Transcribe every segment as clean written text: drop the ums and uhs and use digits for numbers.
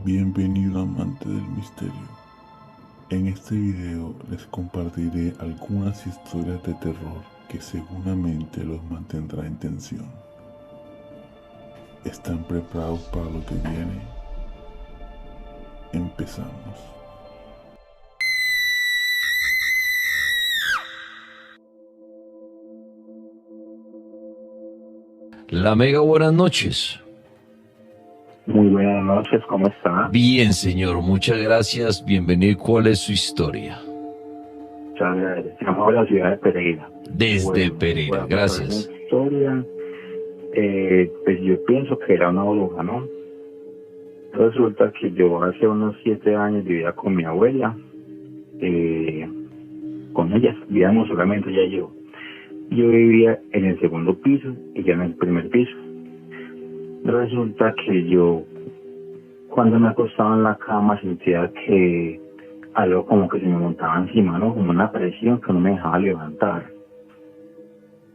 Bienvenido amante del misterio. En este video les compartiré algunas historias de terror que seguramente los mantendrá en tensión. ¿Están preparados para lo que viene? Empezamos. La Mega, buenas noches. Muy buenas noches, ¿cómo está? Bien, señor, muchas gracias. Bienvenido. ¿Cuál es su historia? Llamo a la ciudad de Pereira. Desde Voy Pereira, a contar una gracias. historia. Pues yo pienso que era una bruja, ¿no? Resulta que yo hace unos 7 años vivía con mi abuela. Con ella vivíamos solamente ella y yo. Yo vivía en el segundo piso y ella en el primer piso. Resulta que yo, cuando me acostaba en la cama, sentía que algo como que se me montaba encima, ¿no? Como una presión que no me dejaba levantar.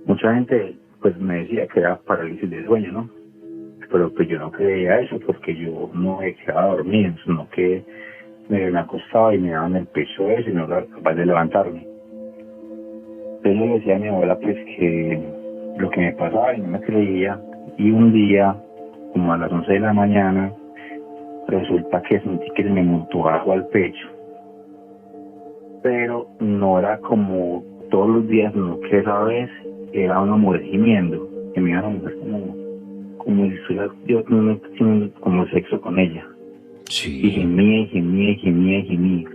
Mucha gente pues me decía que era parálisis de sueño, ¿no? Pero pues yo no creía eso porque yo no me quedaba dormido, sino que me acostaba y me daba en el pecho eso y no era capaz de levantarme. Entonces yo le decía a mi abuela pues que lo que me pasaba y no me creía. Y un día, como a las 11 de la mañana, resulta que sentí que se me montó algo al pecho. Pero no era como todos los días, sino que esa vez era una mujer gimiendo, que me iban a mujer como si estuviera yo teniendo como sexo con ella. Y Sí. gemía, y gemía, y gemía, y gemía.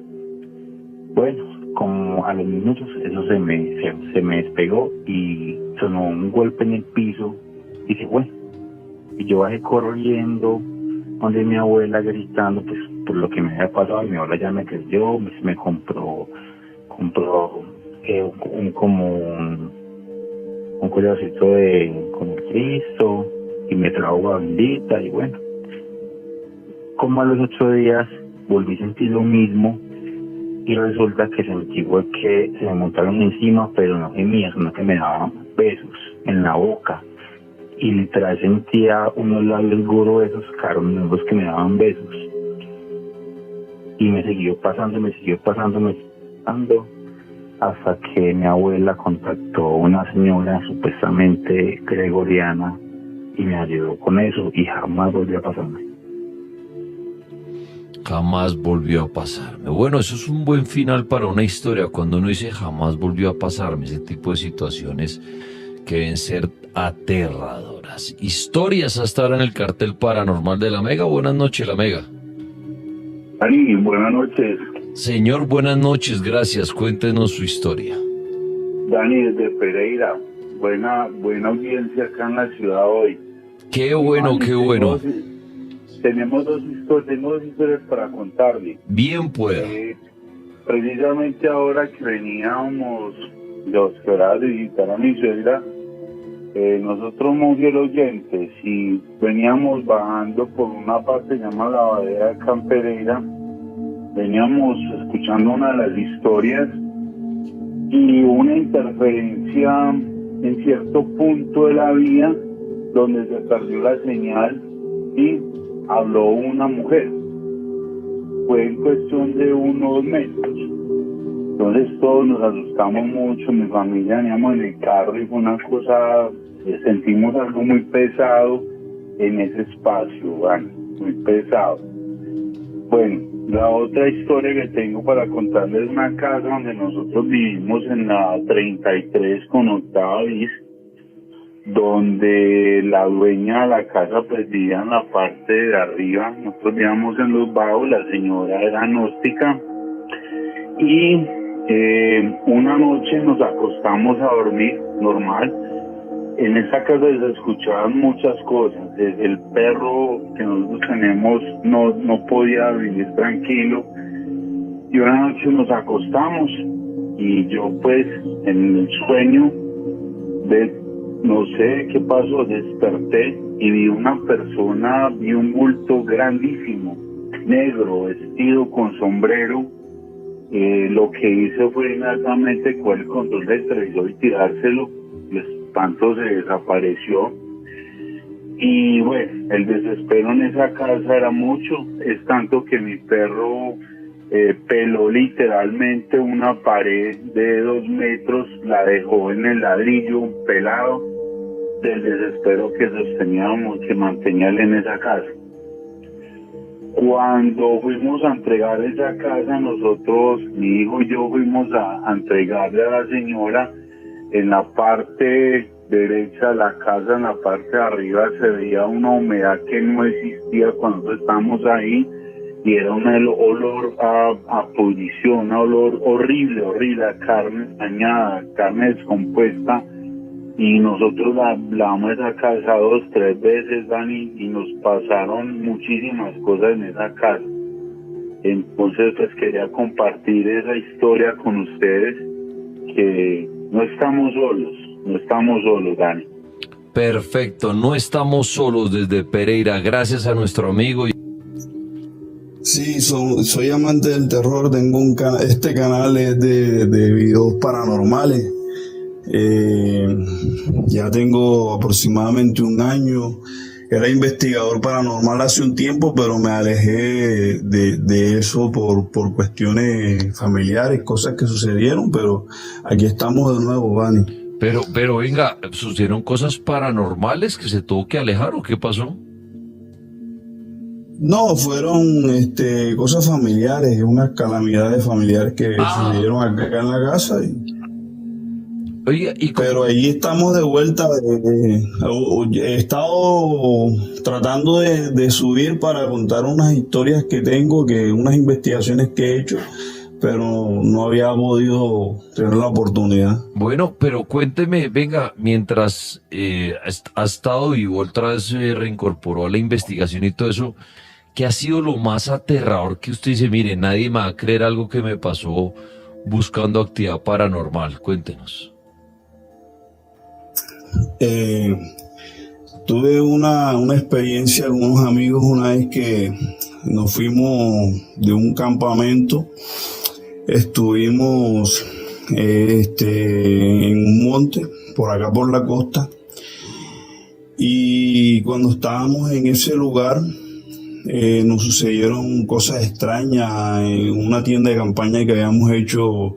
Bueno, como a los minutos eso se me despegó y sonó un golpe en el piso y se fue. Y yo bajé corriendo donde mi abuela gritando pues por lo que me había pasado. Y mi abuela ya me creyó, me compró como un collarcito con el Cristo y me trajo agua bendita y bueno, como a los 8 días volví a sentir lo mismo y resulta que sentí fue que se me montaron encima, pero no gemía, sino que me daban besos en la boca y literal sentía unos labios gruesos, carnosos que me daban besos y me siguió pasando, hasta que mi abuela contactó a una señora supuestamente gregoriana y me ayudó con eso y jamás volvió a pasarme. Jamás volvió a pasarme. Bueno, eso es un buen final para una historia. Cuando uno dice jamás volvió a pasarme, ese tipo de situaciones que deben ser aterradoras. Historias hasta ahora en el cartel paranormal de la Mega. Buenas noches, la Mega. Dani, buenas noches. Señor, buenas noches, gracias. Cuéntenos su historia. Dani, desde Pereira. Buena audiencia acá en la ciudad hoy. Qué bueno, Dani, qué bueno. tenemos dos historias para contarle. Bien pueda. Precisamente ahora que veníamos de hospedar de visitar a mi suegra, nosotros muy fiel oyentes y veníamos bajando por una parte llamada la Badera de acá en Pereira, veníamos escuchando una de las historias y una interferencia en cierto punto de la vía donde se perdió la señal y habló una mujer. Fue en cuestión de unos metros. Entonces todos nos asustamos mucho, mi familia veníamos en el carro y fue una cosa, sentimos algo muy pesado en ese espacio, ¿vale? Muy pesado. Bueno, la otra historia que tengo para contarles es una casa donde nosotros vivimos en la 33 con octava bis, donde la dueña de la casa pues vivía en la parte de arriba, nosotros vivíamos en los bajos, la señora era gnóstica y una noche nos acostamos a dormir normal. En esa casa se escuchaban muchas cosas, desde el perro que nosotros tenemos no podía vivir tranquilo y una noche nos acostamos y yo pues en el sueño no sé qué pasó, desperté y vi una persona, vi un bulto grandísimo, negro, vestido con sombrero. Lo que hice fue inmediatamente coger el control del televisor y tirárselo. El espanto se desapareció. Y bueno, el desespero en esa casa era mucho, es tanto que mi perro peló literalmente una pared de 2 metros, la dejó en el ladrillo pelado del desespero que sosteníamos, que mantenía él en esa casa. Cuando fuimos a entregar esa casa, nosotros, mi hijo y yo, fuimos a entregarle a la señora. En la parte derecha de la casa, en la parte de arriba, se veía una humedad que no existía cuando estábamos ahí, y era un olor a pudrición, un olor horrible, a carne dañada, carne descompuesta. Y nosotros lavamos esa casa 2, 3 veces, Dani, y nos pasaron muchísimas cosas en esa casa. Entonces, pues quería compartir esa historia con ustedes, que no estamos solos, Dani. Perfecto, no estamos solos desde Pereira, gracias a nuestro amigo. Sí, soy amante del terror, tengo este canal es de videos paranormales. Ya tengo aproximadamente 1 año. Era investigador paranormal hace un tiempo, pero me alejé de eso por cuestiones familiares, cosas que sucedieron, pero aquí estamos de nuevo, Vani. Pero venga, ¿sucedieron cosas paranormales que se tuvo que alejar o qué pasó? No, fueron cosas familiares, unas calamidades familiares que sucedieron acá en la casa. Oye, pero ahí estamos de vuelta. He estado tratando de subir para contar unas historias que tengo, unas investigaciones que he hecho, pero no había podido tener la oportunidad. Bueno, pero cuénteme, venga, mientras ha estado vivo, otra vez se reincorporó a la investigación y todo eso, ¿qué ha sido lo más aterrador que usted dice? Mire, nadie me va a creer algo que me pasó buscando actividad paranormal. Cuéntenos. Tuve una experiencia con unos amigos una vez que nos fuimos de un campamento. Estuvimos en un monte por acá por la costa, y cuando estábamos en ese lugar nos sucedieron cosas extrañas. En una tienda de campaña que habíamos hecho,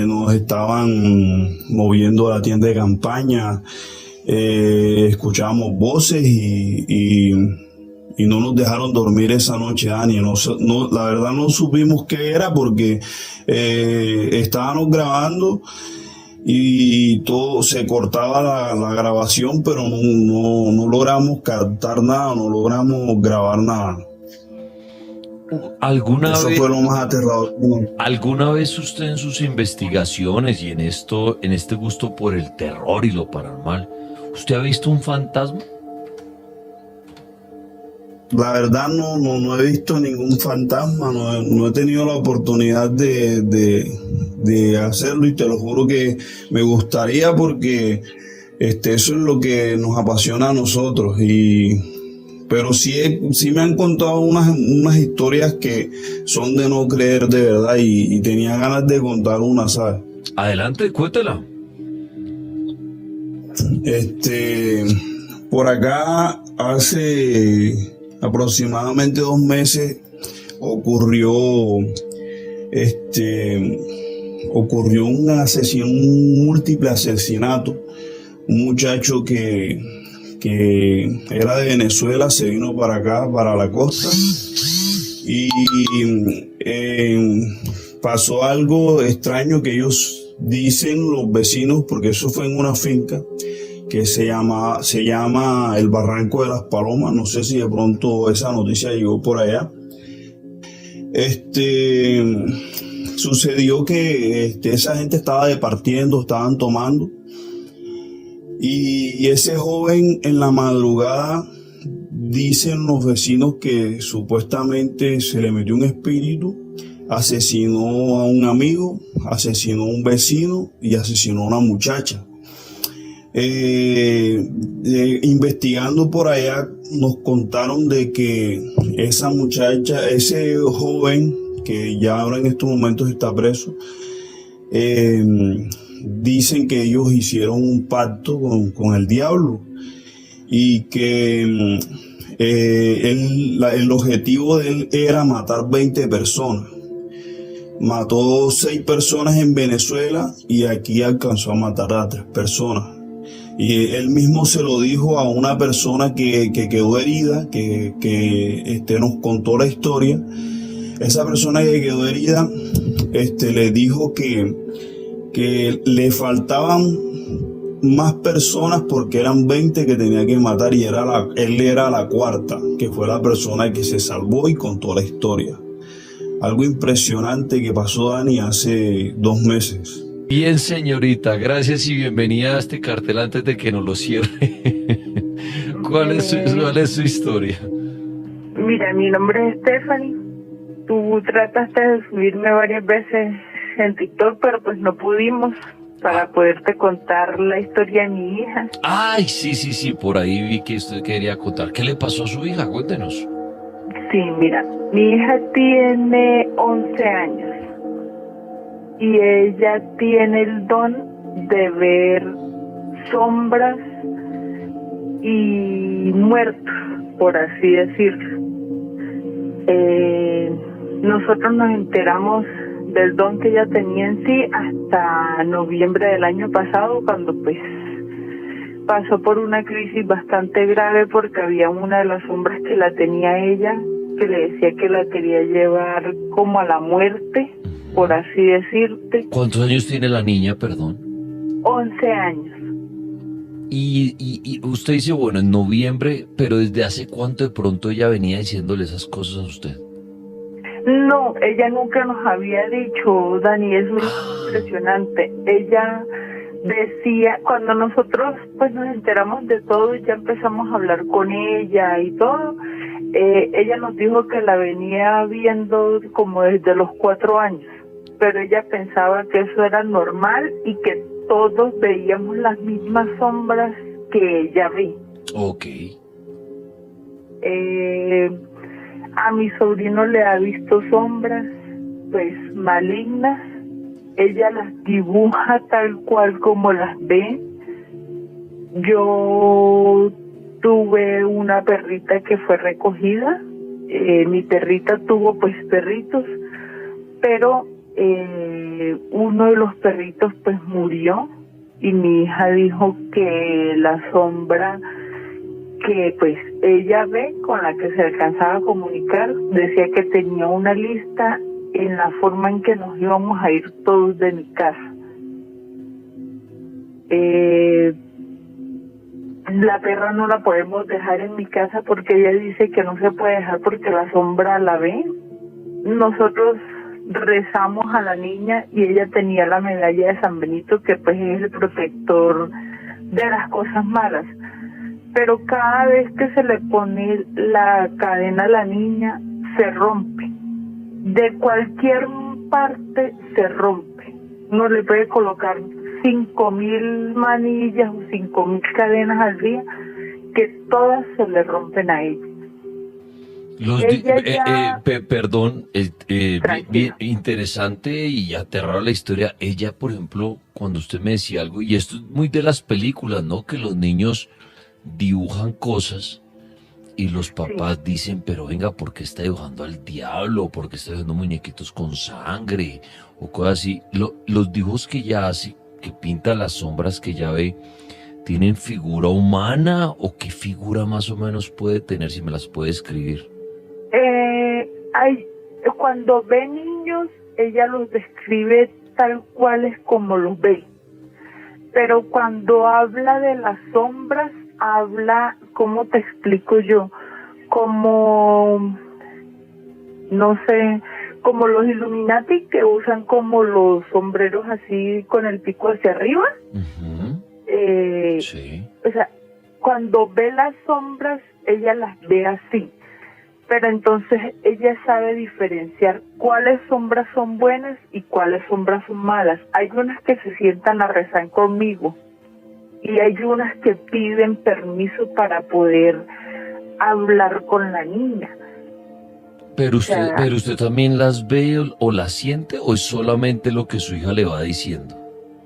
nos estaban moviendo a la tienda de campaña, escuchábamos voces y no nos dejaron dormir esa noche, Dani. La verdad no supimos qué era porque estábamos grabando y todo se cortaba la grabación, pero no logramos captar nada, no logramos grabar nada. Eso fue lo más aterrador. ¿Alguna vez usted en sus investigaciones y en este gusto por el terror y lo paranormal, usted ha visto un fantasma? La verdad no he visto ningún fantasma, no he tenido la oportunidad de hacerlo, y te lo juro que me gustaría, porque eso es lo que nos apasiona a nosotros. Pero sí me han contado unas historias que son de no creer de verdad, y tenía ganas de contar una, ¿sabes? Adelante, cuéntela. Por acá hace aproximadamente 2 meses ocurrió un múltiple asesinato. Un muchacho que era de Venezuela se vino para acá, para la costa, y pasó algo extraño que ellos dicen, los vecinos, porque eso fue en una finca que se llama el Barranco de las Palomas. No sé si de pronto esa noticia llegó por allá. Sucedió que esa gente estaba departiendo, estaban tomando, y ese joven en la madrugada, dicen los vecinos que supuestamente se le metió un espíritu, asesinó a un amigo, asesinó a un vecino y asesinó a una muchacha. Investigando por allá, nos contaron de que esa muchacha, ese joven que ya ahora en estos momentos está preso, dicen que ellos hicieron un pacto con el diablo, y que el objetivo de él era matar 20 personas. Mató 6 personas en Venezuela y aquí alcanzó a matar a 3 personas. Y él mismo se lo dijo a una persona que quedó herida, que nos contó la historia. Esa persona que quedó herida le dijo que le faltaban más personas porque eran 20 que tenía que matar y él era la cuarta, que fue la persona que se salvó y contó la historia. Algo impresionante que pasó, Dani, hace 2 meses. Bien, señorita, gracias y bienvenida a este cartel antes de que nos lo cierre. ¿Cuál es su historia? Mira, mi nombre es Stephanie. Tú trataste de subirme varias veces en TikTok, pero pues no pudimos para poderte contar la historia de mi hija. Ay, sí, por ahí vi que usted quería contar. ¿Qué le pasó a su hija? Cuéntenos. Sí, mira, mi hija tiene 11 años y ella tiene el don de ver sombras y muertos, por así decirlo. Nosotros nos enteramos del don que ella tenía en sí hasta noviembre del año pasado, cuando pues pasó por una crisis bastante grave porque había una de las sombras que la tenía ella que le decía que la quería llevar como a la muerte, por así decirte. ¿Cuántos años tiene la niña, perdón? 11 años. Y usted dice, bueno, en noviembre, pero ¿desde hace cuánto de pronto ella venía diciéndole esas cosas a usted? No, ella nunca nos había dicho, Dani, es muy impresionante. Ella decía, cuando nosotros pues nos enteramos de todo y ya empezamos a hablar con ella y todo, ella nos dijo que la venía viendo como desde los 4 años, pero ella pensaba que eso era normal y que todos veíamos las mismas sombras que ella ve. Ok. A mi sobrino le ha visto sombras pues malignas. Ella las dibuja tal cual como las ve. Yo tuve una perrita que fue recogida. Mi perrita tuvo pues perritos, pero uno de los perritos pues murió y mi hija dijo que la sombra que pues ella ve, con la que se alcanzaba a comunicar, decía que tenía una lista en la forma en que nos íbamos a ir todos de mi casa. La perra no la podemos dejar en mi casa porque ella dice que no se puede dejar porque la sombra la ve. Nosotros rezamos a la niña y ella tenía la medalla de San Benito, que pues es el protector de las cosas malas. Pero cada vez que se le pone la cadena a la niña, se rompe. De cualquier parte se rompe. No le puede colocar 5.000 manillas o 5.000 cadenas al día, que todas se le rompen a ella. Perdón, bien interesante y aterrada la historia. Ella, por ejemplo, cuando usted me decía algo, y esto es muy de las películas, ¿no? Que los niños dibujan cosas y los papás dicen, pero venga, ¿por qué está dibujando al diablo? ¿Por qué está dibujando muñequitos con sangre? O cosas así. Los dibujos que ella hace, que pinta las sombras que ella ve, ¿tienen figura humana o qué figura más o menos puede tener, si me las puede escribir? Cuando ve niños, ella los describe tal cual es como los ve. Pero cuando habla de las sombras, habla, ¿cómo te explico yo? Como, no sé, como los Illuminati que usan como los sombreros así con el pico hacia arriba. Uh-huh. Sí. O sea, cuando ve las sombras, ella las ve así. Pero entonces ella sabe diferenciar cuáles sombras son buenas y cuáles sombras son malas. Hay unas que se sientan a rezar conmigo y hay unas que piden permiso para poder hablar con la niña. Pero usted también las ve o las siente, o es solamente lo que su hija le va diciendo.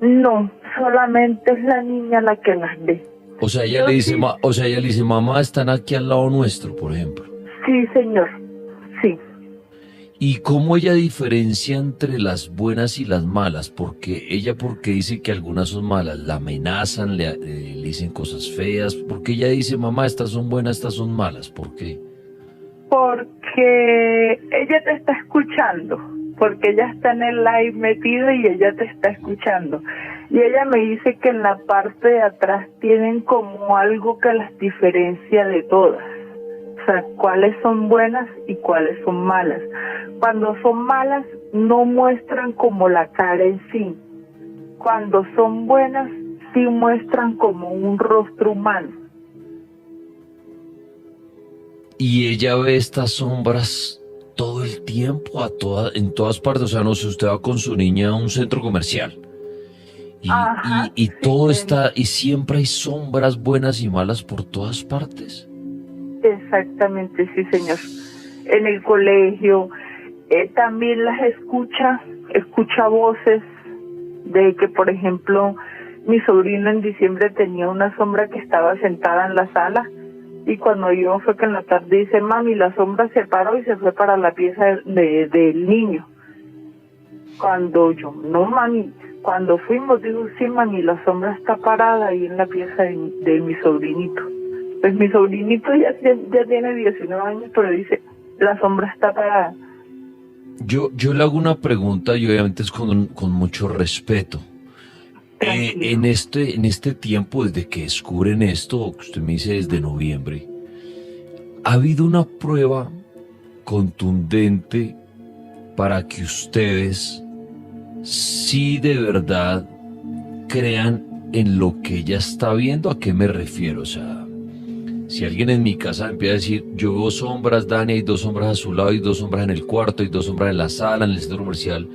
No, solamente es la niña la que las ve. O sea, ella Yo le dice, sí, ella le dice, mamá, están aquí al lado nuestro, por ejemplo. sí, señor, sí. ¿Y cómo ella diferencia entre las buenas y las malas? Porque dice que algunas son malas, la amenazan, le dicen cosas feas. Porque ella dice, mamá, estas son buenas, estas son malas. ¿Por qué? Porque ella te está escuchando, porque ella está en el live metido y ella te está escuchando. Y ella me dice que en la parte de atrás tienen como algo que las diferencia de todas. O sea, cuáles son buenas y cuáles son malas. Cuando son malas no muestran como la cara en sí. Cuando son buenas sí muestran como un rostro humano. Y ella ve estas sombras todo el tiempo, en todas partes. O sea, no sé, usted va con su niña a un centro comercial Ajá, y sí, todo está, y siempre hay sombras buenas y malas por todas partes. exactamente, sí, señor. En el colegio también las escucha voces de que, por ejemplo, mi sobrino en diciembre tenía una sombra que estaba sentada en la sala y cuando yo fue que en la tarde dice, mami, la sombra se paró y se fue para la pieza del niño. Cuando yo, no mami, cuando fuimos, digo, sí mami, la sombra está parada ahí en la pieza de mi sobrinito. Pues mi sobrinito ya tiene 19 años, pero dice, la sombra está parada. Yo le hago una pregunta y obviamente es con mucho respeto. Tranquilo. En este tiempo, desde que descubren esto, que usted me dice desde noviembre, ¿ha habido una prueba contundente para que ustedes sí de verdad crean en lo que ella está viendo? ¿A qué me refiero? O sea, si alguien en mi casa empieza a decir, yo veo sombras, Dani, hay 2 sombras a su lado, hay 2 sombras en el cuarto, hay 2 sombras en la sala, en el centro comercial,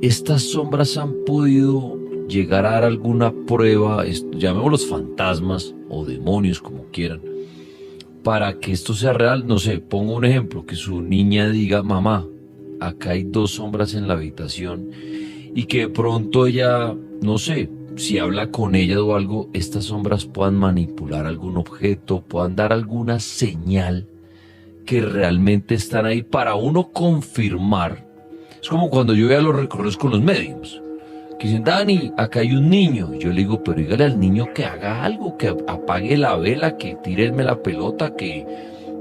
¿estas sombras han podido llegar a dar alguna prueba, llamémoslos fantasmas o demonios, como quieran, para que esto sea real? No sé, pongo un ejemplo, que su niña diga, mamá, acá hay 2 sombras en la habitación, y que de pronto ella, no sé, si habla con ella o algo, estas sombras puedan manipular algún objeto, puedan dar alguna señal que realmente están ahí para uno confirmar. Es como cuando yo voy a los recorridos con los médiums, que dicen, Dani, acá hay un niño. Y yo le digo, pero dígale al niño que haga algo, que apague la vela, que tíreme la pelota, que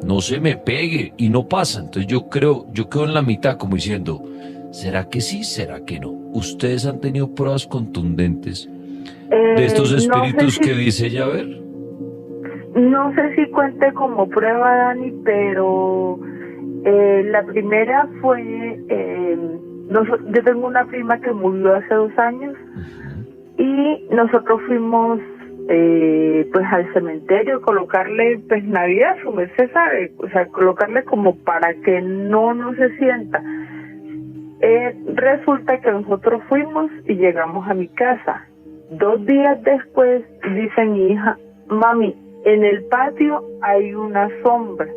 no se me pegue, y no pasa. Entonces yo quedo en la mitad como diciendo, ¿será que sí? ¿Será que no? ¿Ustedes han tenido pruebas contundentes de estos No sé espíritus si que dice ella ver? No sé si cuente como prueba, Dani, pero la primera fue, yo tengo una prima que murió hace 2 años y nosotros fuimos pues al cementerio a colocarle pues Navidad, su merced sabe, o sea, colocarle como para que no se sienta. Resulta que nosotros fuimos y llegamos a mi casa. 2 días después dice mi hija, mami, en el patio hay una sombra.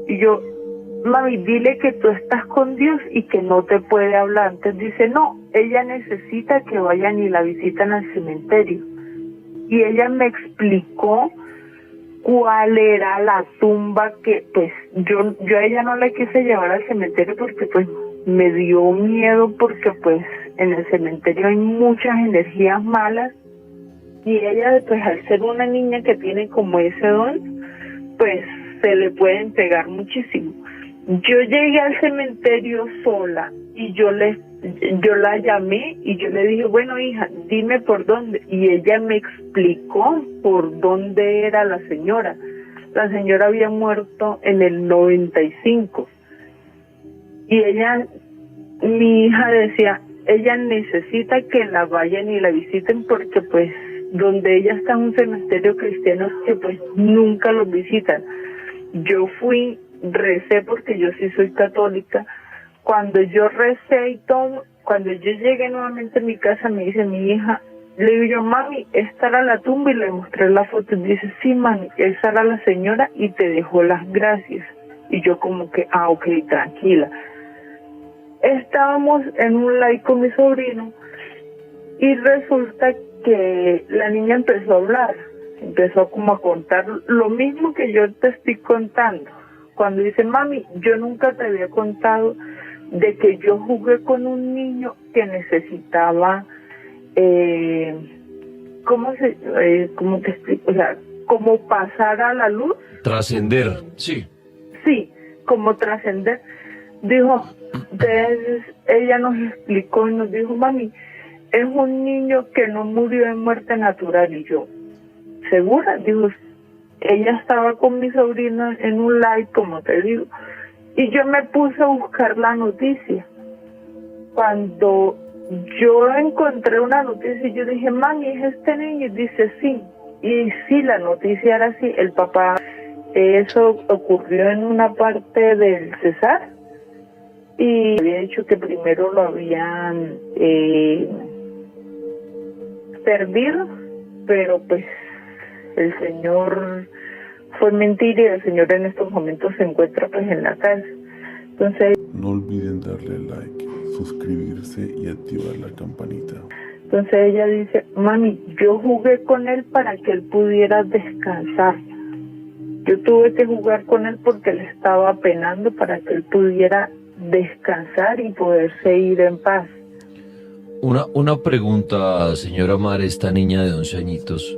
Y yo, mami, dile que tú estás con Dios y que no te puede hablar. Entonces dice, no, ella necesita que vayan y la visiten al cementerio. Y ella me explicó cuál era la tumba que, pues, yo a ella no la quise llevar al cementerio porque, pues, me dio miedo porque, pues, en el cementerio hay muchas energías malas y ella, pues, al ser una niña que tiene como ese don, pues, se le pueden pegar muchísimo. Yo llegué al cementerio sola y yo la llamé y yo le dije, bueno, hija, dime por dónde. Y ella me explicó por dónde era la señora. La señora había muerto en el 95. Y mi hija decía, ella necesita que la vayan y la visiten porque pues donde ella está en un cementerio cristiano que pues nunca los visitan. Yo fui, recé porque yo sí soy católica. Cuando yo recé y todo, cuando yo llegué nuevamente a mi casa me dice mi hija, le digo yo, mami, esta era la tumba y le mostré la foto y dice, sí mami, esa era la señora y te dejó las gracias. Y yo como que, ok, tranquila. Estábamos en un live con mi sobrino y resulta que la niña empezó a hablar. empezó como a contar lo mismo que yo te estoy contando. Cuando dice, mami, yo nunca te había contado de que yo jugué con un niño que necesitaba, ¿cómo te explico? O sea, como pasar a la luz. Trascender, sí. Sí, como trascender. Dijo, entonces ella nos explicó y nos dijo, mami, es un niño que no murió de muerte natural. Y yo, ¿segura? Digo, ella estaba con mi sobrina en un live, como te digo, y yo me puse a buscar la noticia. Cuando yo encontré una noticia, yo dije, mami, ¿es este niño? Y dice, sí. Y sí, la noticia era así. El papá, eso ocurrió en una parte del Cesar, y había dicho que primero lo habían perdido, pero pues el señor fue mentira y el señor en estos momentos se encuentra pues en la casa. Entonces, no olviden darle like, suscribirse y activar la campanita. Entonces ella dice, mami, yo jugué con él para que él pudiera descansar. Yo tuve que jugar con él porque le estaba penando para que él pudiera descansar y poderse ir en paz. Una pregunta, señora Mar, esta niña de 11 añitos,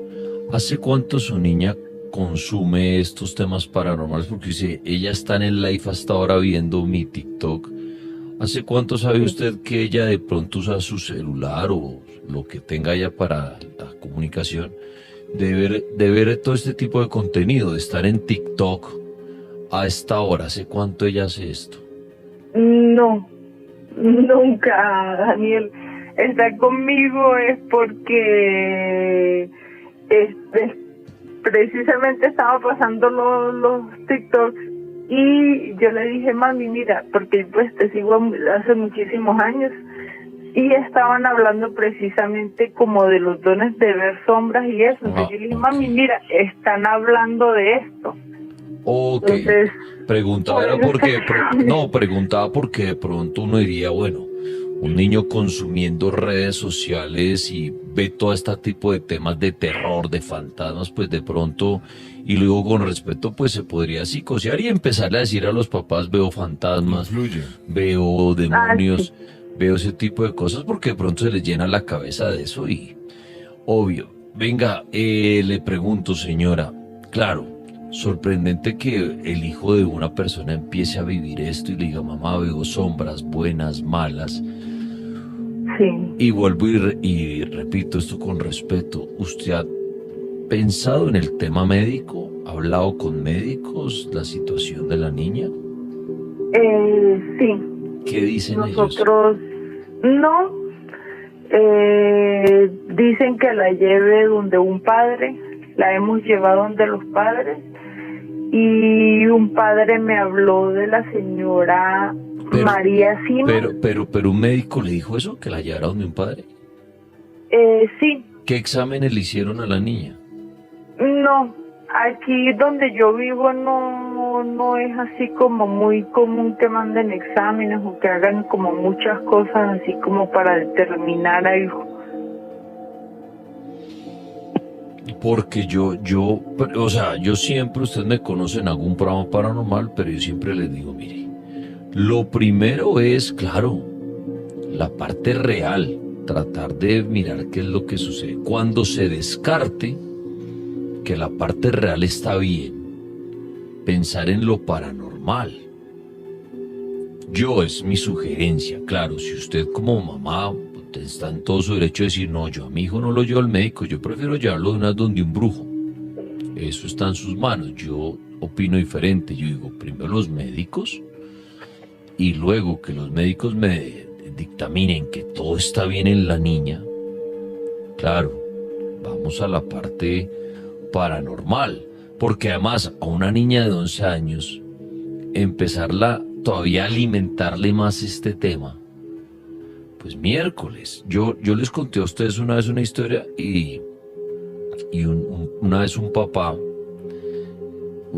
¿hace cuánto su niña consume estos temas paranormales? Porque dice, ella está en el live hasta ahora viendo mi TikTok. ¿Hace cuánto sabe usted que ella de pronto usa su celular o lo que tenga ella para la comunicación, de ver todo este tipo de contenido, de estar en TikTok a esta hora? ¿Hace cuánto ella hace esto? No, nunca, Daniel. Está conmigo es porque precisamente estaba pasando los TikToks y yo le dije, mami, mira, porque pues te sigo hace muchísimos años y estaban hablando precisamente como de los dones de ver sombras y eso. Entonces yo le dije, mami, mira, están hablando de esto. Ok, Entonces, preguntaba porque de pronto uno diría, bueno, un niño consumiendo redes sociales y ve todo este tipo de temas de terror, de fantasmas, pues de pronto, y luego con respeto, pues se podría psicosear y empezarle a decir a los papás, veo fantasmas, veo demonios, veo ese tipo de cosas, porque de pronto se les llena la cabeza de eso y, obvio. Venga, le pregunto, señora, claro, sorprendente que el hijo de una persona empiece a vivir esto y le diga, mamá, veo sombras buenas, malas. sí. Y vuelvo y repito esto con respeto. ¿Usted ha pensado en el tema médico? ¿Ha hablado con médicos la situación de la niña? Sí. ¿Qué dicen Nosotros no. Dicen que la lleve donde un padre. La hemos llevado donde los padres. Y un padre me habló de la señora María Sima. Pero un médico le dijo eso, que la llevara donde un padre. Sí. ¿Qué exámenes le hicieron a la niña? No, aquí donde yo vivo no es así como muy común que manden exámenes o que hagan como muchas cosas así como para determinar algo. Porque yo siempre, ustedes me conocen en algún programa paranormal, pero yo siempre les digo, mire, lo primero es, claro, la parte real, tratar de mirar qué es lo que sucede. Cuando se descarte que la parte real está bien, pensar en lo paranormal. Es mi sugerencia, claro, si usted como mamá está en todo su derecho de decir, no, yo a mi hijo no lo llevo al médico, yo prefiero llevarlo donde un brujo. Eso está en sus manos. Yo opino diferente. Yo digo, primero los médicos y luego que los médicos me dictaminen que todo está bien en la niña. Claro, vamos a la parte paranormal, porque además a una niña de 11 años empezarla todavía a alimentarle más este tema, pues miércoles. Yo les conté a ustedes una vez una historia y una vez un papá,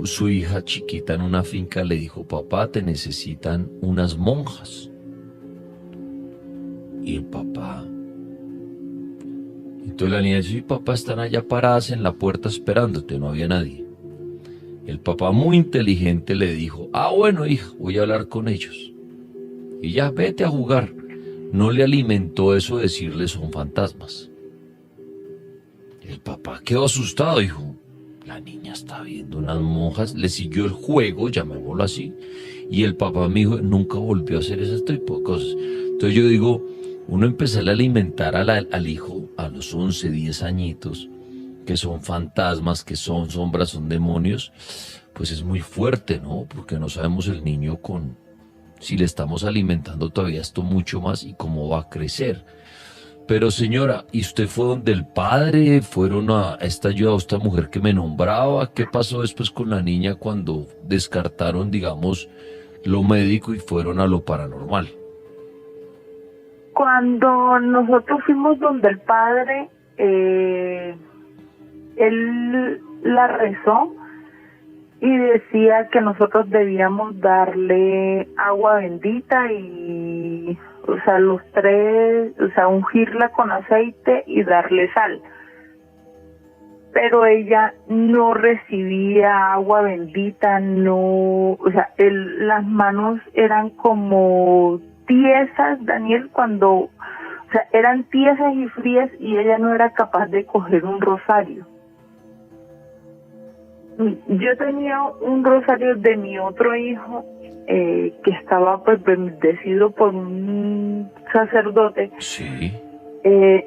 su hija chiquita en una finca le dijo, papá, te necesitan unas monjas. Y el papá Entonces la niña dice, sí, papá, están allá paradas en la puerta esperándote, no había nadie. El papá, muy inteligente, le dijo, bueno, hija, voy a hablar con ellos. Y ya, vete a jugar. No le alimentó eso de decirle son fantasmas. El papá quedó asustado, dijo, la niña está viendo unas monjas, le siguió el juego, llamémoslo así, y el papá me dijo, nunca volvió a hacer ese tipo de cosas. Entonces yo digo, uno empezar a alimentar al hijo a los 11, 10 añitos, que son fantasmas, que son sombras, son demonios, pues es muy fuerte, ¿no? Porque no sabemos el niño si le estamos alimentando todavía esto mucho más y cómo va a crecer. Pero señora, ¿y usted fue donde el padre? ¿Fueron a esta ayuda, a esta mujer que me nombraba? ¿Qué pasó después con la niña cuando descartaron, digamos, lo médico y fueron a lo paranormal? Cuando nosotros fuimos donde el padre, él la rezó y decía que nosotros debíamos darle agua bendita y, los tres, ungirla con aceite y darle sal. Pero ella no recibía agua bendita, no, las manos eran como tiesas, Daniel, eran tiesas y frías y ella no era capaz de coger un rosario. Yo tenía un rosario de mi otro hijo que estaba pues bendecido por un sacerdote. Sí.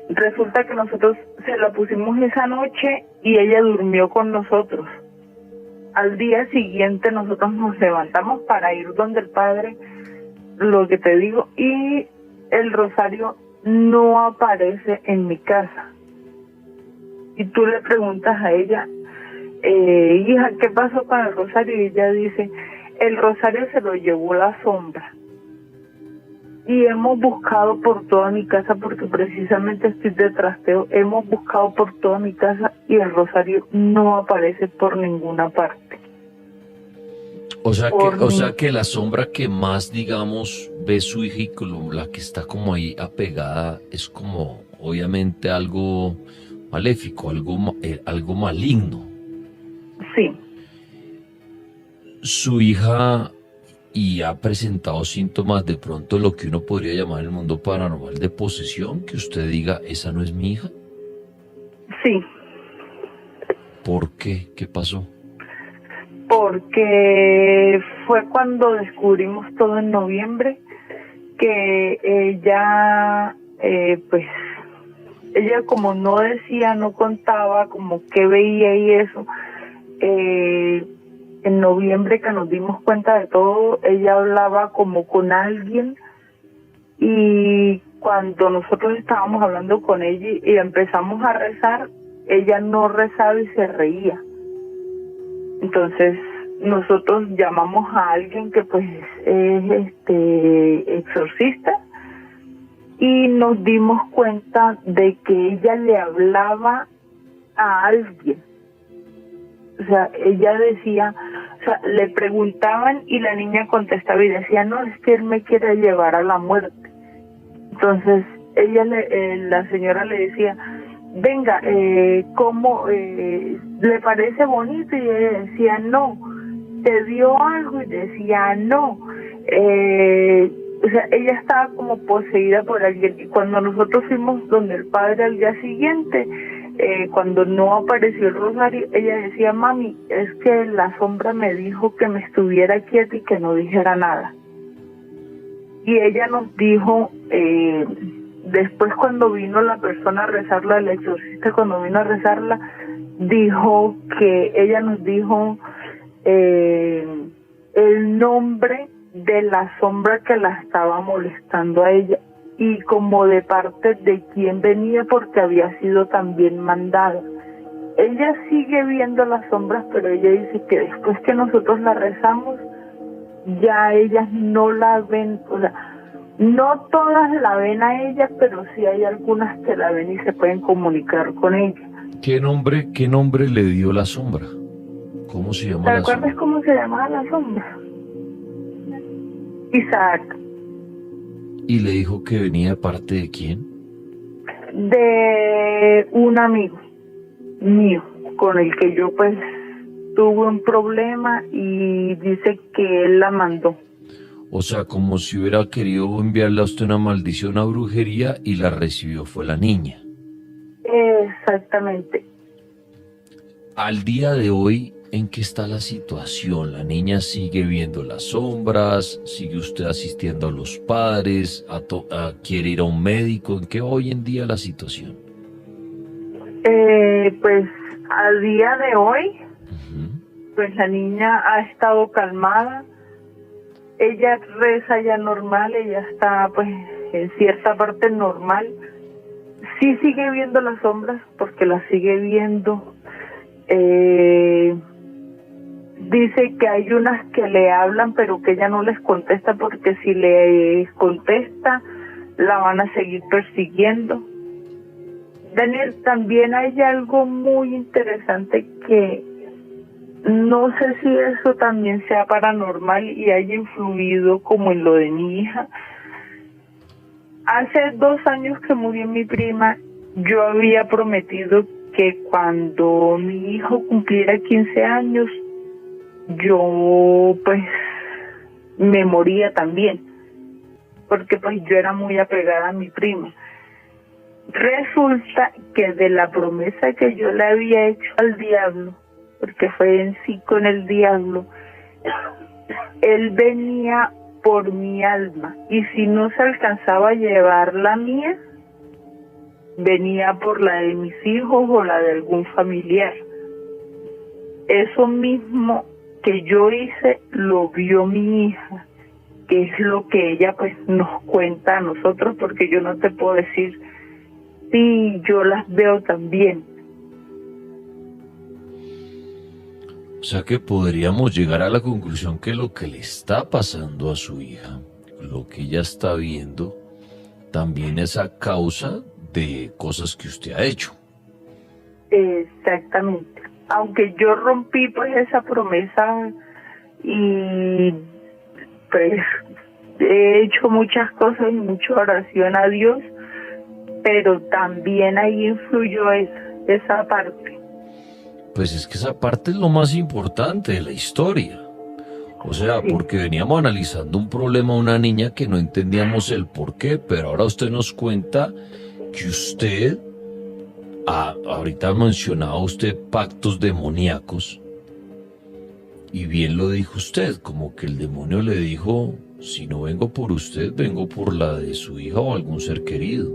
Resulta que nosotros se la pusimos esa noche y ella durmió con nosotros. Al día siguiente nosotros nos levantamos para ir donde el padre, lo que te digo, y el rosario no aparece en mi casa. Y tú le preguntas a ella, hija, ¿qué pasó con el rosario? Y ella dice, el rosario se lo llevó la sombra. Y hemos buscado por toda mi casa, porque precisamente estoy de trasteo, hemos buscado por toda mi casa y el rosario no aparece por ninguna parte. O sea que la sombra que más, digamos, ve su hija y la que está como ahí apegada es como, obviamente, algo maléfico, algo maligno. Sí. Su hija y ha presentado síntomas de pronto lo que uno podría llamar en el mundo paranormal de posesión, que usted diga, esa no es mi hija. Sí. ¿Por qué? ¿Qué pasó? Porque fue cuando descubrimos todo en noviembre, que ella, ella como no decía, no contaba, como que veía y eso, en noviembre que nos dimos cuenta de todo, ella hablaba como con alguien y cuando nosotros estábamos hablando con ella y empezamos a rezar, ella no rezaba y se reía. Entonces nosotros llamamos a alguien que pues es exorcista y nos dimos cuenta de que ella le hablaba a alguien. Ella decía, le preguntaban y la niña contestaba y decía, no, es que él me quiere llevar a la muerte. Entonces la señora le decía, venga, ¿cómo le parece bonito? Y ella decía, no. ¿Te dio algo? Y decía, no. Ella estaba como poseída por alguien. Y cuando nosotros fuimos donde el padre al día siguiente, cuando no apareció el rosario, ella decía, mami, es que la sombra me dijo que me estuviera quieta y que no dijera nada. Y ella nos dijo, después cuando vino la persona a rezarla, el exorcista cuando vino a rezarla, dijo que ella nos dijo el nombre de la sombra que la estaba molestando a ella y como de parte de quién venía porque había sido también mandada. Ella sigue viendo las sombras, pero ella dice que después que nosotros la rezamos, ya ellas no la ven, no todas la ven a ella, pero sí hay algunas que la ven y se pueden comunicar con ella. ¿Qué nombre le dio la sombra? ¿Cómo se llama la sombra? ¿Te acuerdas cómo se llamaba la sombra? Isaac. ¿Y le dijo que venía de parte de quién? De un amigo mío con el que yo pues tuve un problema y dice que él la mandó. O sea, como si hubiera querido enviarle a usted una maldición, a brujería, y la recibió fue la niña. Exactamente. Al día de hoy, ¿en qué está la situación? ¿La niña sigue viendo las sombras? ¿Sigue usted asistiendo a los padres? ¿Quiere ir a un médico? ¿En qué hoy en día la situación? Pues al día de hoy, pues la niña ha estado calmada. Ella reza ya normal, ella está pues en cierta parte normal. Sí sigue viendo las sombras porque las sigue viendo. Dice que hay unas que le hablan pero que ella no les contesta porque si le contesta la van a seguir persiguiendo. Daniel, también hay algo muy interesante que no sé si eso también sea paranormal y haya influido como en lo de mi hija. Hace 2 años que murió mi prima, yo había prometido que cuando mi hijo cumpliera 15 años, yo pues me moría también, porque pues yo era muy apegada a mi prima. Resulta que de la promesa que yo le había hecho al diablo, porque fue en sí con el diablo, él venía por mi alma, y si no se alcanzaba a llevar la mía, venía por la de mis hijos o la de algún familiar. Eso mismo que yo hice lo vio mi hija, que es lo que ella pues nos cuenta a nosotros, porque yo no te puedo decir si yo las veo también. O sea que podríamos llegar a la conclusión que lo que le está pasando a su hija, lo que ella está viendo, también es a causa de cosas que usted ha hecho. Exactamente. Aunque yo rompí pues esa promesa y pues he hecho muchas cosas y mucha oración a Dios, pero también ahí influyó esa parte. Pues es que esa parte es lo más importante de la historia. O sea, Sí. porque veníamos analizando un problema a una niña que no entendíamos el por qué, pero ahora usted nos cuenta que usted, ahorita mencionaba usted pactos demoníacos, y bien lo dijo usted, como que el demonio le dijo, si no vengo por usted, vengo por la de su hija o algún ser querido.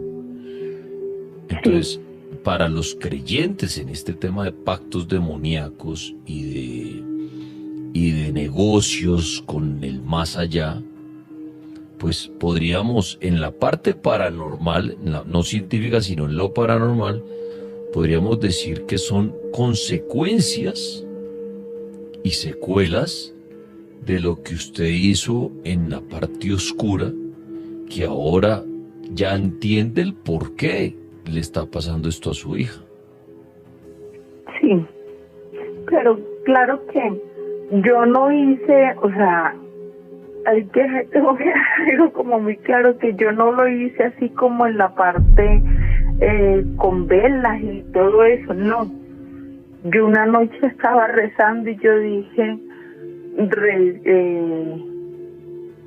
Entonces, para los creyentes en este tema de pactos demoníacos y de negocios con el más allá, pues podríamos en la parte paranormal, no científica sino en lo paranormal, podríamos decir que son consecuencias y secuelas de lo que usted hizo en la parte oscura, que ahora ya entiende el por qué le está pasando esto a su hija. Sí, pero claro que yo no hice, o sea, tengo que dejar algo como muy claro, que yo no lo hice así como en la parte con velas y todo eso, no. Yo una noche estaba rezando y yo dije,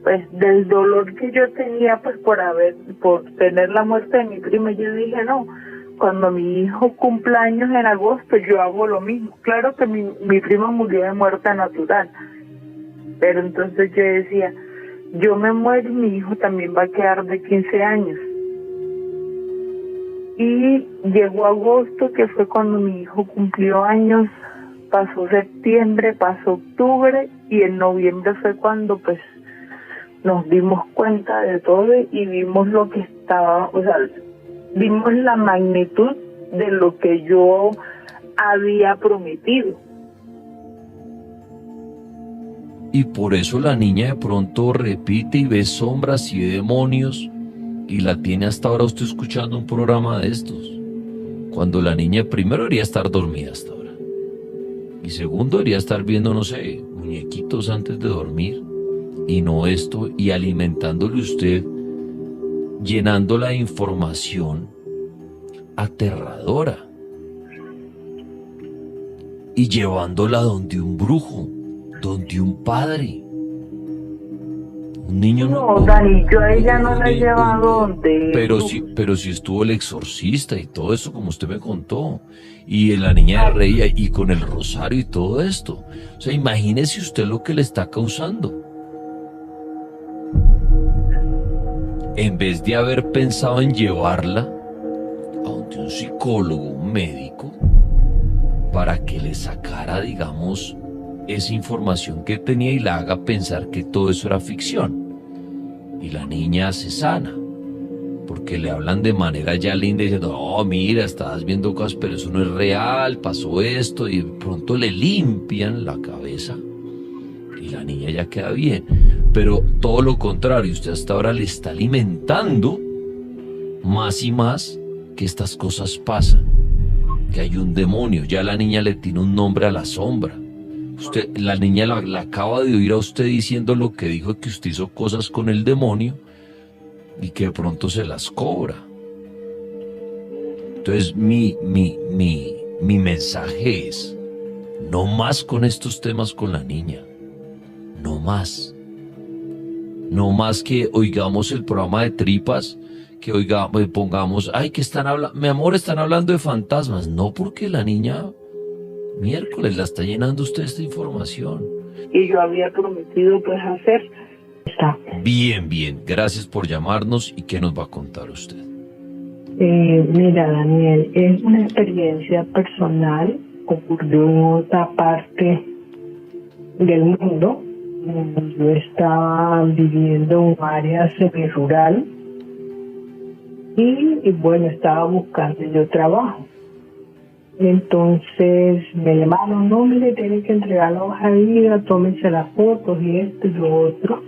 pues del dolor que yo tenía pues por tener la muerte de mi prima, yo dije no, cuando mi hijo cumpla años en agosto yo hago lo mismo. Claro que mi prima murió de muerte natural, pero entonces yo decía, yo me muero y mi hijo también va a quedar de 15 años. Y llegó agosto, que fue cuando mi hijo cumplió años, pasó septiembre, pasó octubre, y en noviembre fue cuando pues nos dimos cuenta de todo y vimos lo que estaba, o sea, vimos la magnitud de lo que yo había prometido. Y por eso la niña de pronto repite y ve sombras y ve demonios, y la tiene hasta ahora usted escuchando un programa de estos, cuando la niña primero debería estar dormida hasta ahora, y segundo debería estar viendo, no sé, muñequitos antes de dormir, y no esto, y alimentándole usted, llenándola de información aterradora. Y llevándola donde un brujo, donde un padre. Un niño no, Dani, yo a ella no la he llevado donde... Pero sí estuvo el exorcista y todo eso, como usted me contó. Y la niña de rey y con el rosario y todo esto. O sea, imagínese usted lo que le está causando. En vez de haber pensado en llevarla a donde un psicólogo, un médico, para que le sacara, digamos, esa información que tenía y la haga pensar que todo eso era ficción. Y la niña se sana, porque le hablan de manera ya linda diciendo, oh, mira, estabas viendo cosas, pero eso no es real, pasó esto, y de pronto le limpian la cabeza y la niña ya queda bien. Pero todo lo contrario, usted hasta ahora le está alimentando más y más que estas cosas pasan, que hay un demonio. Ya la niña le tiene un nombre a la sombra. La niña la acaba de oír a usted diciendo lo que dijo, que usted hizo cosas con el demonio y que de pronto se las cobra. Entonces mi mensaje es, no más con estos temas con la niña, no más. No más que oigamos el programa de tripas, que pongamos, ay, que están hablando, mi amor, están hablando de fantasmas. No, porque la niña miércoles la está llenando usted esta información. Y yo había prometido pues hacer. Bien, gracias por llamarnos. ¿Y qué nos va a contar usted? Mira, Daniel, es una experiencia personal, ocurrió en otra parte del mundo. Yo estaba viviendo en un área semirural y bueno, estaba buscando yo trabajo. Entonces me llamaron, no, mire, tiene que entregar la hoja de vida, tómense las fotos y esto y lo otro.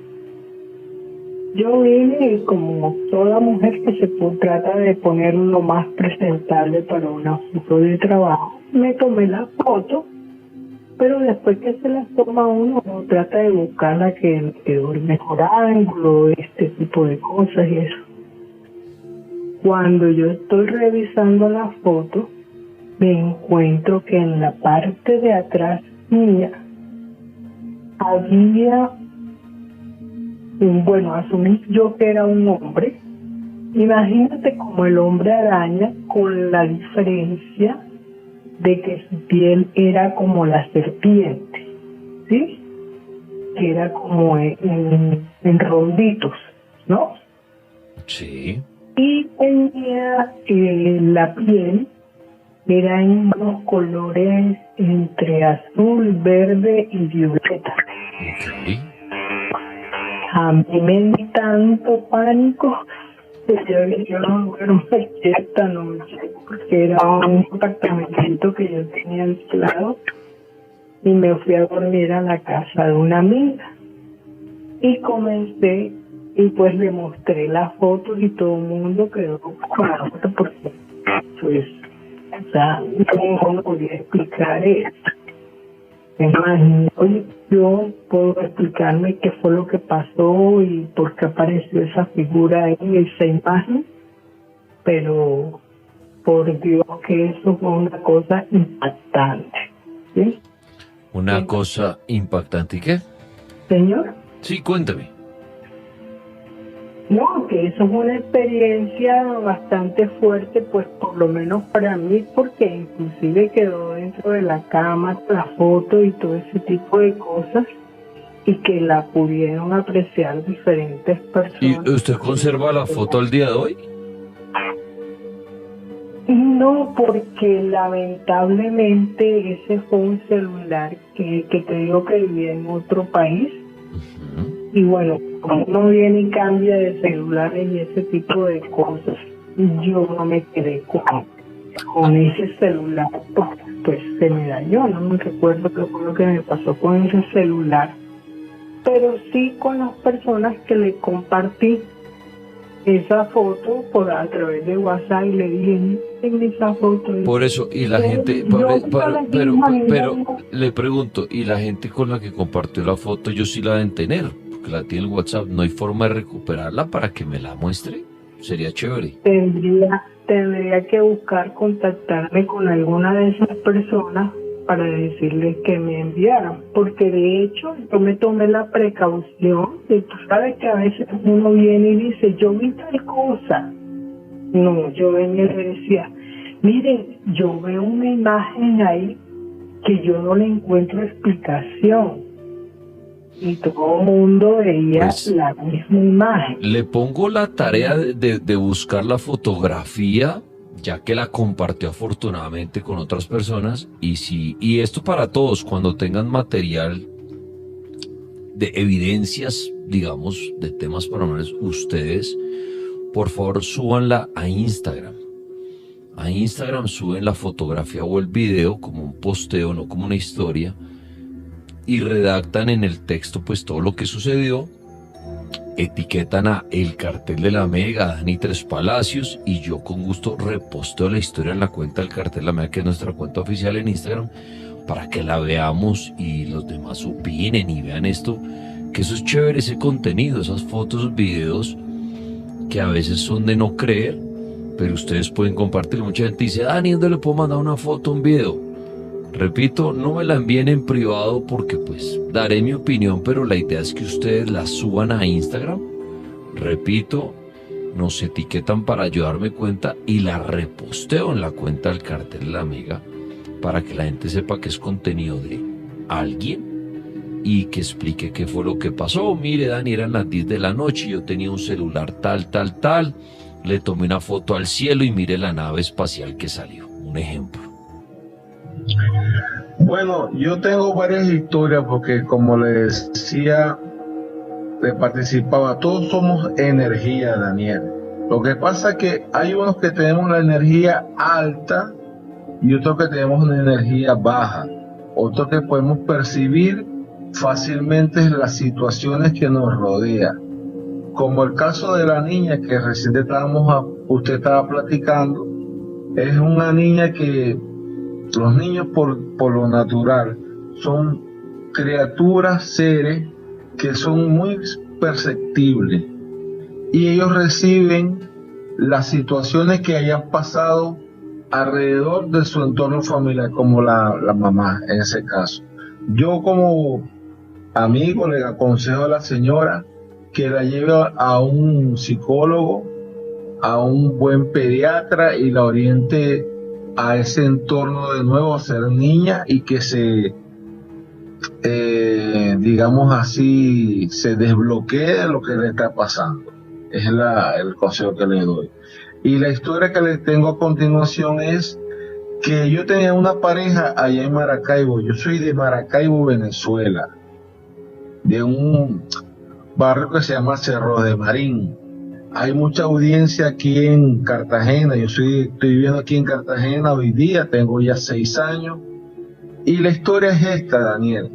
Yo vine como toda mujer que trata de poner lo más presentable para una foto de trabajo. Me tomé la foto, pero después que se las toma uno trata de buscarla que quedó el mejor ángulo, este tipo de cosas y eso. Cuando yo estoy revisando la foto, me encuentro que en la parte de atrás mía había, bueno, asumí yo que era un hombre. Imagínate como el hombre araña, con la diferencia de que su piel era como la serpiente, ¿sí? Que era como en ronditos, ¿no? Sí. Y tenía la piel, era en unos colores entre azul, verde y violeta. Okay. A mí me dio tanto pánico que yo no duermo esta noche, porque era un apartamento que yo tenía alquilado y me fui a dormir a la casa de una amiga. Y comencé, y pues le mostré las fotos y todo el mundo quedó con la foto porque, pues, o sea, no podía explicar esto. Imagino, yo puedo explicarme qué fue lo que pasó y por qué apareció esa figura ahí, esa imagen, pero por Dios que eso fue una cosa impactante, ¿sí? Una cosa impactante, ¿y qué? Señor. Sí, cuéntame. No, que eso fue una experiencia bastante fuerte, pues por lo menos para mí, porque inclusive quedó dentro de la cama la foto y todo ese tipo de cosas, y que la pudieron apreciar diferentes personas. ¿Y usted conserva la foto al día de hoy? No, porque lamentablemente ese fue un celular que te digo que vivía en otro país. Y bueno, como uno viene y cambia de celulares y ese tipo de cosas, yo no me quedé con ese celular, pues se me dañó, no me recuerdo qué fue lo que me pasó con ese celular, pero sí con las personas que le compartí esa foto a través de WhatsApp y le dije, en esa foto. Por eso, y la gente, pero le pregunto, ¿y la gente con la que compartió la foto, ellos sí la deben tener? Porque la tiene el WhatsApp, ¿no hay forma de recuperarla para que me la muestre? Sería chévere. tendría que buscar contactarme con alguna de esas personas para decirles que me enviaran, porque de hecho yo me tomé la precaución, y tú sabes que a veces uno viene y dice, yo vi tal cosa. No, yo venía y le decía, miren, yo veo una imagen ahí que yo no le encuentro explicación. Y todo el mundo veía Pues, la misma imagen. le pongo la tarea de buscar la fotografía, ya que la compartió afortunadamente con otras personas. Y esto para todos, cuando tengan material de evidencias, digamos, de temas paranormales, ustedes, por favor, súbanla a Instagram. A Instagram suben la fotografía o el video como un posteo, no como una historia, y redactan en el texto pues todo lo que sucedió, etiquetan a El Cartel de la Mega, a Dani Tres Palacios, y yo con gusto reposteo la historia en la cuenta del Cartel de la Mega, que es nuestra cuenta oficial en Instagram, para que la veamos y los demás opinen y vean esto, que eso es chévere, ese contenido, esas fotos, videos que a veces son de no creer, pero ustedes pueden compartirlo. Mucha gente dice, Dani, ¿dónde le puedo mandar una foto, un video? Repito, no me la envíen en privado porque pues daré mi opinión, pero la idea es que ustedes la suban a Instagram. Repito, nos etiquetan para ayudarme cuenta y la reposteo en la cuenta del Cartel de la Amiga para que la gente sepa que es contenido de alguien y que explique qué fue lo que pasó. Mire, Dani, eran las 10 de la noche, yo tenía un celular tal, le tomé una foto al cielo y mire la nave espacial que salió. Un ejemplo. Bueno, yo tengo varias historias porque como les decía, le participaba, todos somos energía, Daniel. Lo que pasa es que hay unos que tenemos la energía alta y otros que tenemos una energía baja, otros que podemos percibir fácilmente las situaciones que nos rodean. Como el caso de la niña que recién usted estaba platicando, es una niña que los niños por lo natural son criaturas, seres que son muy perceptibles y ellos reciben las situaciones que hayan pasado alrededor de su entorno familiar, como la mamá en ese caso. Yo como amigo le aconsejo a la señora que la lleve a un psicólogo, a un buen pediatra y la oriente a ese entorno de nuevo, a ser niña y que se, digamos así, se desbloquee de lo que le está pasando. Es el consejo que le doy. Y la historia que les tengo a continuación es que yo tenía una pareja allá en Maracaibo. Yo soy de Maracaibo, Venezuela, de un barrio que se llama Cerro de Marín. Hay mucha audiencia aquí en Cartagena. Yo estoy viviendo aquí en Cartagena hoy día, tengo ya 6 años. Y la historia es esta, Daniel.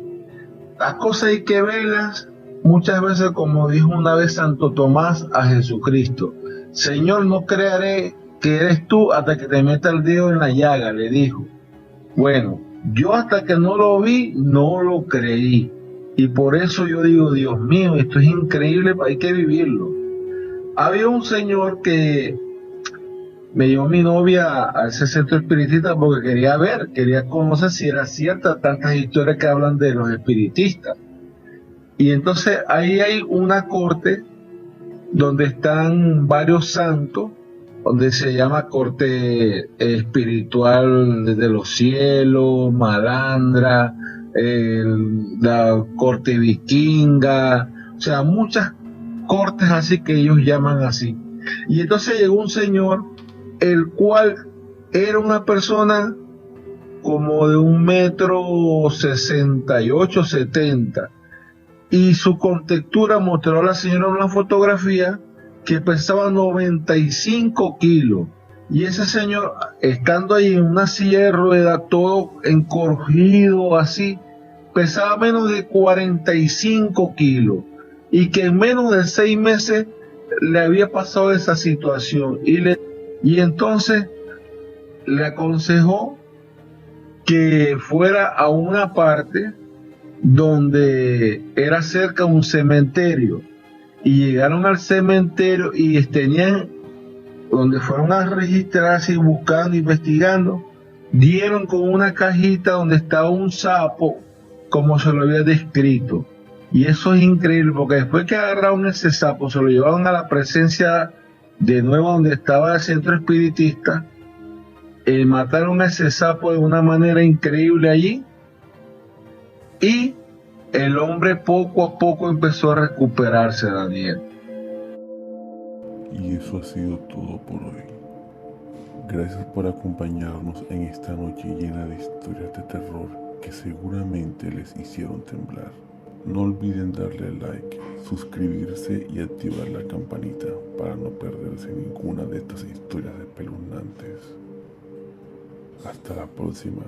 Las cosas hay que verlas muchas veces, como dijo una vez Santo Tomás a Jesucristo. Señor, no creeré que eres tú hasta que te meta el dedo en la llaga, le dijo. Bueno, yo hasta que no lo vi, no lo creí. Y por eso yo digo, Dios mío, esto es increíble, hay que vivirlo. Había un señor que me llevó mi novia a ese centro espiritista porque quería conocer si era cierta tantas historias que hablan de los espiritistas. Y entonces ahí hay una corte donde están varios santos, donde se llama corte espiritual de los cielos, malandra, la corte vikinga, o sea, muchas cortes así que ellos llaman así. Y entonces llegó un señor, el cual era una persona como de 1,68 m, 70 m, y su contextura mostró a la señora una fotografía que pesaba 95 kilos. Y ese señor, estando ahí en una silla de ruedas, todo encogido así, pesaba menos de 45 kilos. Y que en menos de 6 meses le había pasado esa situación. Y entonces le aconsejó que fuera a una parte donde era cerca un cementerio. Y llegaron al cementerio y tenían donde fueron a registrarse y buscando, investigando, dieron con una cajita donde estaba un sapo como se lo había descrito. Y eso es increíble, porque después que agarraron ese sapo, se lo llevaron a la presencia de nuevo donde estaba el centro espiritista, mataron a ese sapo de una manera increíble allí, y el hombre poco a poco empezó a recuperarse, Daniel. Y eso ha sido todo por hoy. Gracias por acompañarnos en esta noche llena de historias de terror que seguramente les hicieron temblar. No olviden darle like, suscribirse y activar la campanita para no perderse ninguna de estas historias espeluznantes. Hasta la próxima.